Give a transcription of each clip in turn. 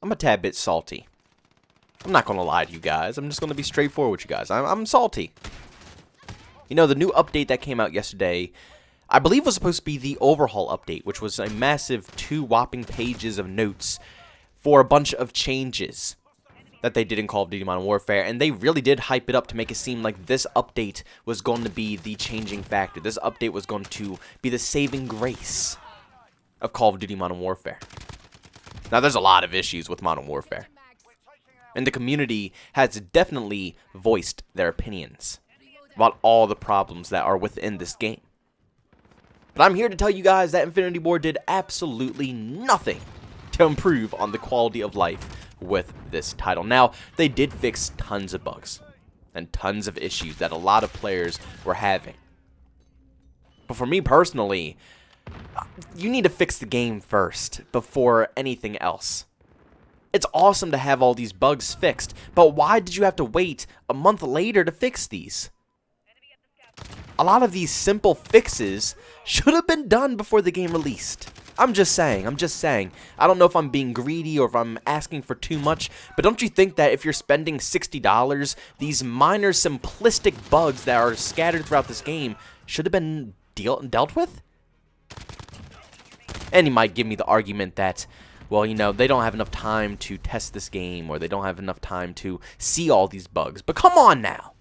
I'm a tad bit salty. I'm not gonna lie to you guys. I'm just gonna be straightforward with you guys. I'm salty. You know, the new update that came out yesterday, I believe was supposed to be the Overhaul update, which was a massive 2 whopping pages of notes for a bunch of changes that they did in Call of Duty Modern Warfare, and they really did hype it up to make it seem like this update was going to be the changing factor. This update was going to be the saving grace of Call of Duty Modern Warfare. Now, there's a lot of issues with Modern Warfare, and the community has definitely voiced their opinions about all the problems that are within this game. But I'm here to tell you guys that Infinity Ward did absolutely nothing to improve on the quality of life with this title. Now, they did fix tons of bugs and tons of issues that a lot of players were having. But for me personally, you need to fix the game first before anything else. It's awesome to have all these bugs fixed, but why did you have to wait a month later to fix these? A lot of these simple fixes should have been done before the game released. I'm just saying. I don't know if I'm being greedy or if I'm asking for too much, but don't you think that if you're spending $60, these minor simplistic bugs that are scattered throughout this game should have been dealt with? And you might give me the argument that, well, you know, they don't have enough time to test this game, or they don't have enough time to see all these bugs. But come on now.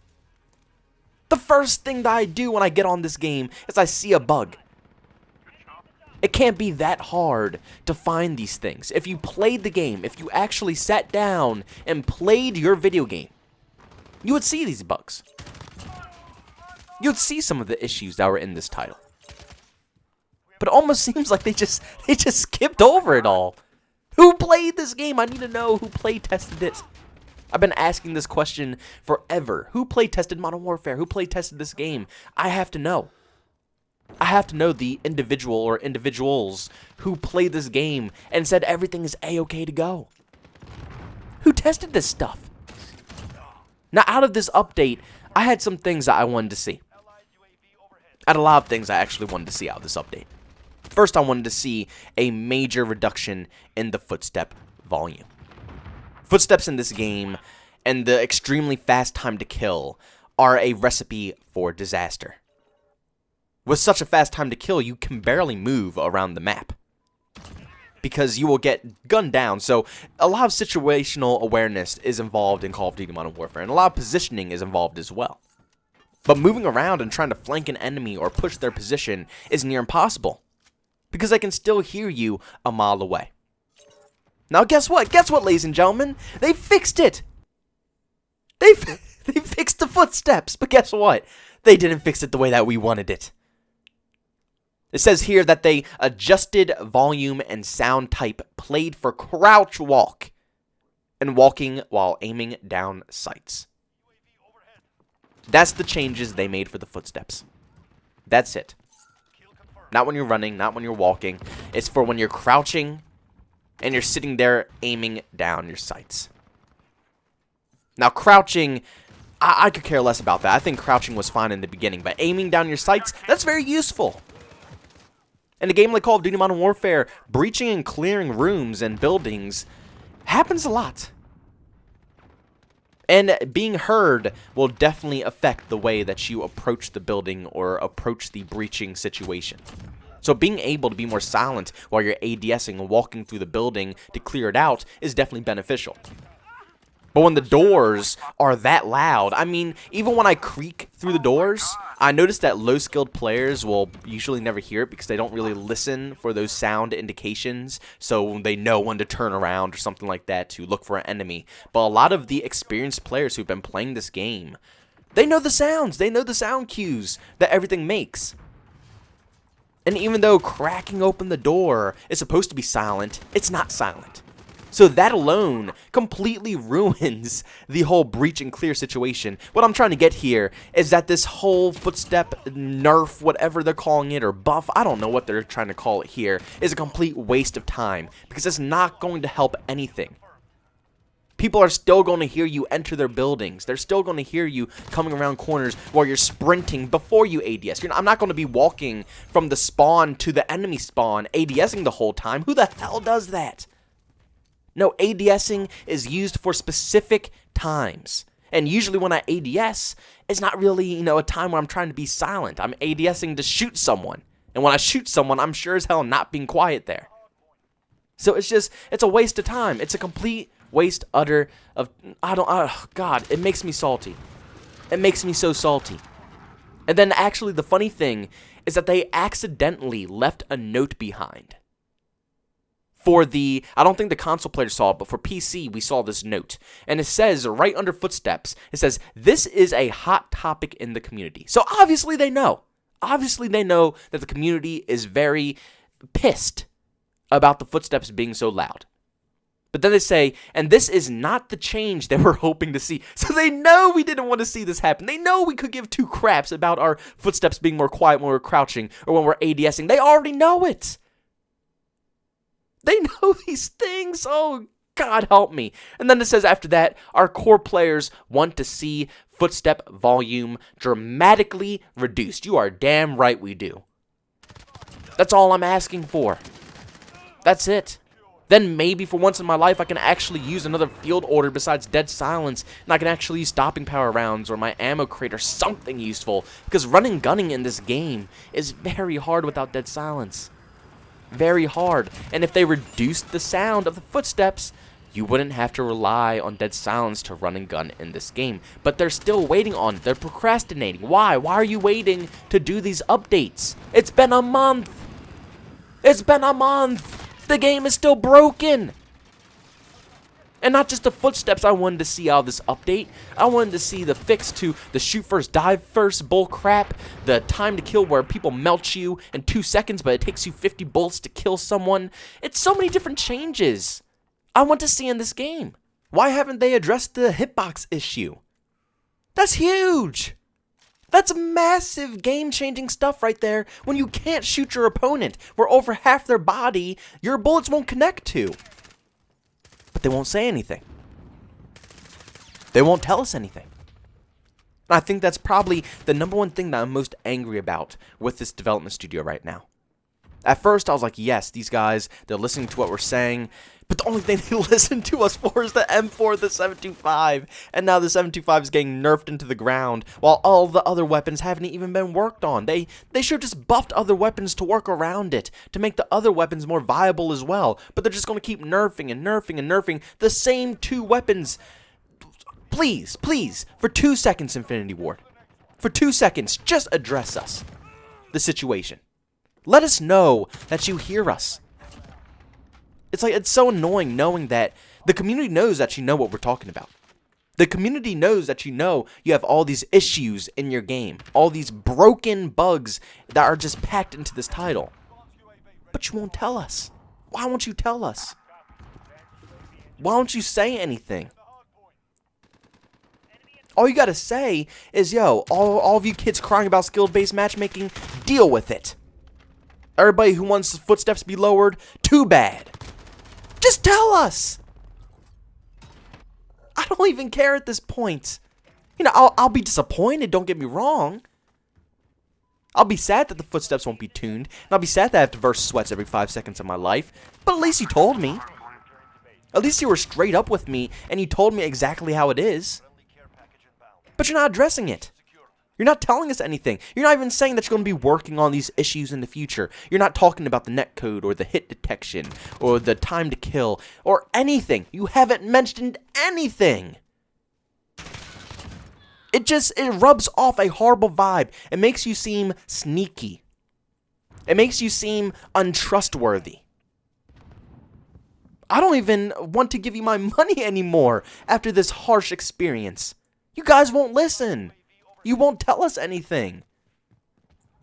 The first thing that I do when I get on this game is I see a bug. It can't be that hard to find these things. If you played the game, if you actually sat down and played your video game, you would see these bugs. You would see some of the issues that were in this title. But it almost seems like they just skipped over it all. Who played this game? I need to know who play tested it. I've been asking this question forever. Who play tested Modern Warfare? Who play tested this game? I have to know. I have to know the individual or individuals who played this game and said everything is A-okay to go. Who tested this stuff? Now, out of this update, I had some things that I wanted to see. I had a lot of things I actually wanted to see out of this update. First, I wanted to see a major reduction in the footstep volume. Footsteps in this game and the extremely fast time to kill are a recipe for disaster. With such a fast time to kill, you can barely move around the map because you will get gunned down. So a lot of situational awareness is involved in Call of Duty Modern Warfare, and a lot of positioning is involved as well. But moving around and trying to flank an enemy or push their position is near impossible because they can still hear you a mile away. Now guess what? Guess what, ladies and gentlemen? They fixed it. They fixed the footsteps, but guess what? They didn't fix it the way that we wanted it. It says here that they adjusted volume and sound type played for crouch walk and walking while aiming down sights. That's the changes they made for the footsteps. That's it. Not when you're running, not when you're walking. It's for when you're crouching and you're sitting there aiming down your sights. Now, crouching, I could care less about that. I think crouching was fine in the beginning, but aiming down your sights, that's very useful. In a game like Call of Duty Modern Warfare, breaching and clearing rooms and buildings happens a lot. And being heard will definitely affect the way that you approach the building or approach the breaching situation. So being able to be more silent while you're ADSing and walking through the building to clear it out is definitely beneficial. But when the doors are that loud, I mean, even when I creak through the doors, I notice that low-skilled players will usually never hear it because they don't really listen for those sound indications, so they know when to turn around or something like that to look for an enemy. But a lot of the experienced players who've been playing this game, they know the sounds, they know the sound cues that everything makes. And even though cracking open the door is supposed to be silent, it's not silent. So that alone completely ruins the whole breach and clear situation. What I'm trying to get here is that this whole footstep nerf, whatever they're calling it, or buff, I don't know what they're trying to call it here, is a complete waste of time because it's not going to help anything. People are still going to hear you enter their buildings. They're still going to hear you coming around corners while you're sprinting before you ADS. I'm not going to be walking from the spawn to the enemy spawn, ADSing the whole time. Who the hell does that? No, ADSing is used for specific times. And usually when I ADS, it's not really, a time where I'm trying to be silent. I'm ADSing to shoot someone. And when I shoot someone, I'm sure as hell not being quiet there. So it's a waste of time. It's a complete waste, God, it makes me salty. It makes me so salty. And then actually the funny thing is that they accidentally left a note behind. I don't think the console players saw it, but for PC, we saw this note. And it says, right under Footsteps, it says, "This is a hot topic in the community." So obviously they know. Obviously they know that the community is very pissed about the Footsteps being so loud. But then they say, "And this is not the change that we're hoping to see." So they know we didn't want to see this happen. They know we could give two craps about our footsteps being more quiet when we're crouching or when we're ADSing. They already know it. They know these things. Oh, God help me. And then it says after that, "Our core players want to see footstep volume dramatically reduced." You are damn right we do. That's all I'm asking for. That's it. Then maybe for once in my life I can actually use another field order besides Dead Silence, and I can actually use stopping power rounds or my ammo crate or something useful, because running gunning in this game is very hard without Dead Silence. Very hard. And if they reduced the sound of the footsteps, you wouldn't have to rely on Dead Silence to run and gun in this game. But they're still waiting on it. They're procrastinating. Why? Why are you waiting to do these updates? It's been a month. It's been a month. The game is still broken. And not just the footsteps I wanted to see out of this update. I wanted to see the fix to the shoot first, dive first bull crap. The time to kill where people melt you in 2 seconds, but it takes you 50 bullets to kill someone. It's so many different changes I want to see in this game. Why haven't they addressed the hitbox issue? That's huge. That's massive game-changing stuff right there when you can't shoot your opponent, where over half their body your bullets won't connect to. But they won't say anything. They won't tell us anything. And I think that's probably the number one thing that I'm most angry about with this development studio right now. At first, I was like, yes, these guys, they're listening to what we're saying. But the only thing they listen to us for is the M4, the 725. And now the 725 is getting nerfed into the ground, while all the other weapons haven't even been worked on. They should have just buffed other weapons to work around it, to make the other weapons more viable as well. But they're just going to keep nerfing and nerfing and nerfing the same two weapons. Please, please, for 2 seconds, Infinity Ward. For 2 seconds, just address us. The situation. Let us know that you hear us. It's so annoying knowing that the community knows that you know what we're talking about. The community knows that you know you have all these issues in your game. All these broken bugs that are just packed into this title. But you won't tell us. Why won't you tell us? Why won't you say anything? All you gotta say is, yo, all of you kids crying about skill-based matchmaking, deal with it. Everybody who wants the footsteps to be lowered, too bad. Just tell us. I don't even care at this point. I'll be disappointed, don't get me wrong. I'll be sad that the footsteps won't be tuned, and I'll be sad that I have to verse sweats every 5 seconds of my life. But at least you told me. At least you were straight up with me, and you told me exactly how it is. But you're not addressing it. You're not telling us anything. You're not even saying that you're going to be working on these issues in the future. You're not talking about the netcode or the hit detection or the time to kill or anything. You haven't mentioned anything. It rubs off a horrible vibe. It makes you seem sneaky. It makes you seem untrustworthy. I don't even want to give you my money anymore after this harsh experience. You guys won't listen. You won't tell us anything.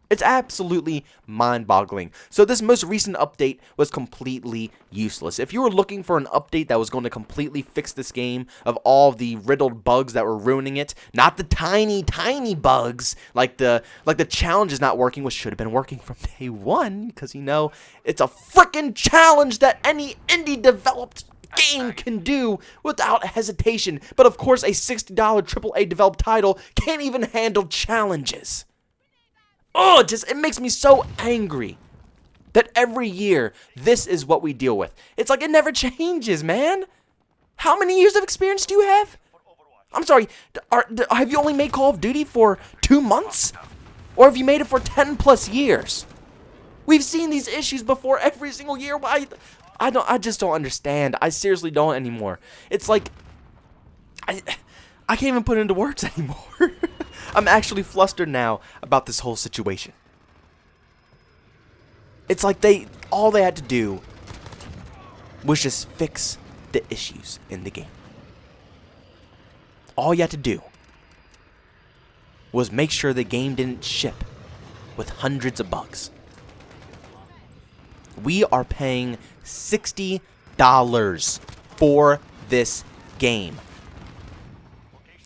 It's absolutely mind-boggling. So this most recent update was completely useless. If you were looking for an update that was going to completely fix this game of all the riddled bugs that were ruining it, not the tiny, tiny bugs, like the challenge is not working, which should have been working from day one, because, it's a freaking challenge that any indie-developed game can do without hesitation. But of course, a $60 AAA developed title can't even handle challenges. Oh, it makes me so angry. That every year, this is what we deal with. It's like it never changes, man. How many years of experience do you have? I'm sorry, have you only made Call of Duty for 2 months? Or have you made it for 10 plus years? We've seen these issues before every single year. Why? I just don't understand. I seriously don't anymore. It's like, I can't even put it into words anymore. I'm actually flustered now about this whole situation. It's like all they had to do was just fix the issues in the game. All you had to do was make sure the game didn't ship with hundreds of bugs. We are paying $60 for this game.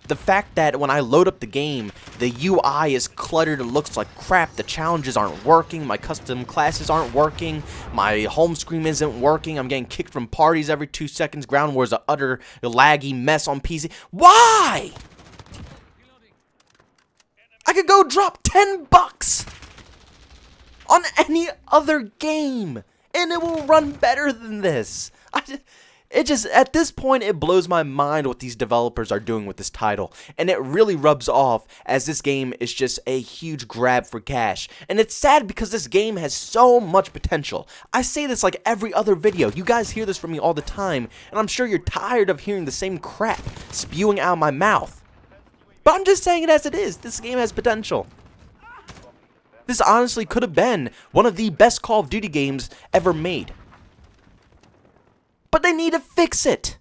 The fact that when I load up the game, the UI is cluttered and looks like crap, the challenges aren't working, my custom classes aren't working, my home screen isn't working, I'm getting kicked from parties every 2 seconds, Ground War is an utter laggy mess on PC. Why? I could go drop $10 on any other game, and it will run better than this. It just, at this point, it blows my mind what these developers are doing with this title. And it really rubs off as this game is just a huge grab for cash. And it's sad because this game has so much potential. I say this like every other video. You guys hear this from me all the time. And I'm sure you're tired of hearing the same crap spewing out of my mouth. But I'm just saying it as it is. This game has potential. This honestly could have been one of the best Call of Duty games ever made. But they need to fix it.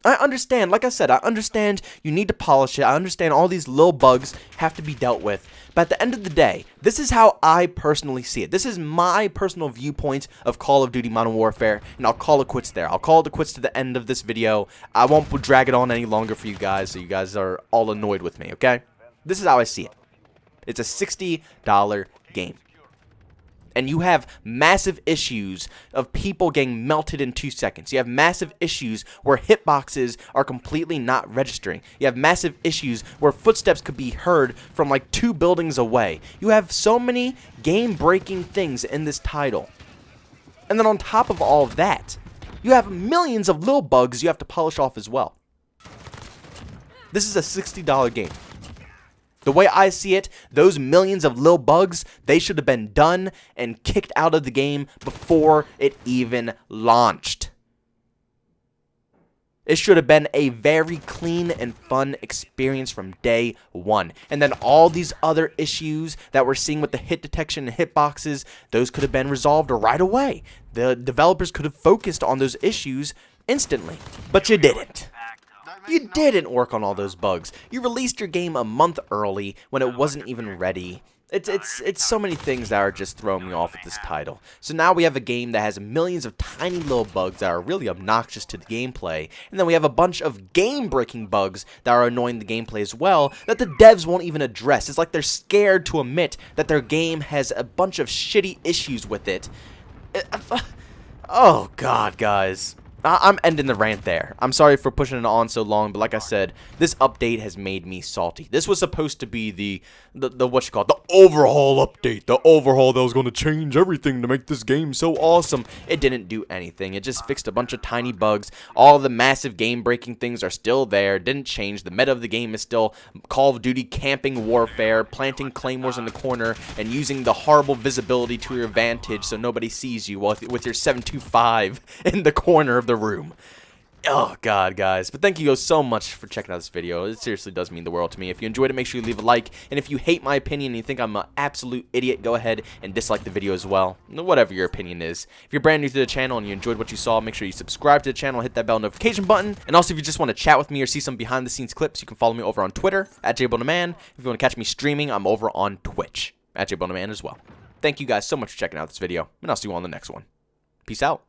I understand, like I said, I understand you need to polish it. I understand all these little bugs have to be dealt with. But at the end of the day, this is how I personally see it. This is my personal viewpoint of Call of Duty Modern Warfare, and I'll call it quits there. I'll call it quits to the end of this video. I won't drag it on any longer for you guys, so you guys are all annoyed with me, okay? This is how I see it. It's a $60 game. And you have massive issues of people getting melted in 2 seconds. You have massive issues where hitboxes are completely not registering. You have massive issues where footsteps could be heard from like 2 buildings away. You have so many game-breaking things in this title. And then on top of all of that, you have millions of little bugs you have to polish off as well. This is a $60 game. The way I see it, those millions of little bugs, they should have been done and kicked out of the game before it even launched. It should have been a very clean and fun experience from day one. And then all these other issues that we're seeing with the hit detection and hitboxes, those could have been resolved right away. The developers could have focused on those issues instantly, but you didn't. You didn't work on all those bugs. You released your game a month early when it wasn't even ready. It's so many things that are just throwing me off with this title. So now we have a game that has millions of tiny little bugs that are really obnoxious to the gameplay. And then we have a bunch of game-breaking bugs that are annoying the gameplay as well that the devs won't even address. It's like they're scared to admit that their game has a bunch of shitty issues with it. Oh God, guys. I'm ending the rant there. I'm sorry for pushing it on so long, but like I said, this update has made me salty. This was supposed to be the what you call it, the overhaul update. The overhaul that was going to change everything to make this game so awesome. It didn't do anything. It just fixed a bunch of tiny bugs. All the massive game-breaking things are still there. Didn't change. The meta of the game is still Call of Duty camping warfare, planting claymores in the corner, and using the horrible visibility to your advantage so nobody sees you with your 725 in the corner of the room. Oh God, guys. But thank you guys so much for checking out this video. It seriously does mean the world to me. If you enjoyed it, make sure you leave a like, and if you hate my opinion and you think I'm an absolute idiot, go ahead and dislike the video as well. Whatever your opinion is. If you're brand new to the channel and you enjoyed what you saw, make sure you subscribe to the channel, hit that bell notification button, and also if you just want to chat with me or see some behind the scenes clips, you can follow me over on Twitter at JbowenDaMan. If you want to catch me streaming, I'm over on Twitch at JbowenDaMan as well. Thank you guys so much for checking out this video, and I'll see you on the next one. Peace out.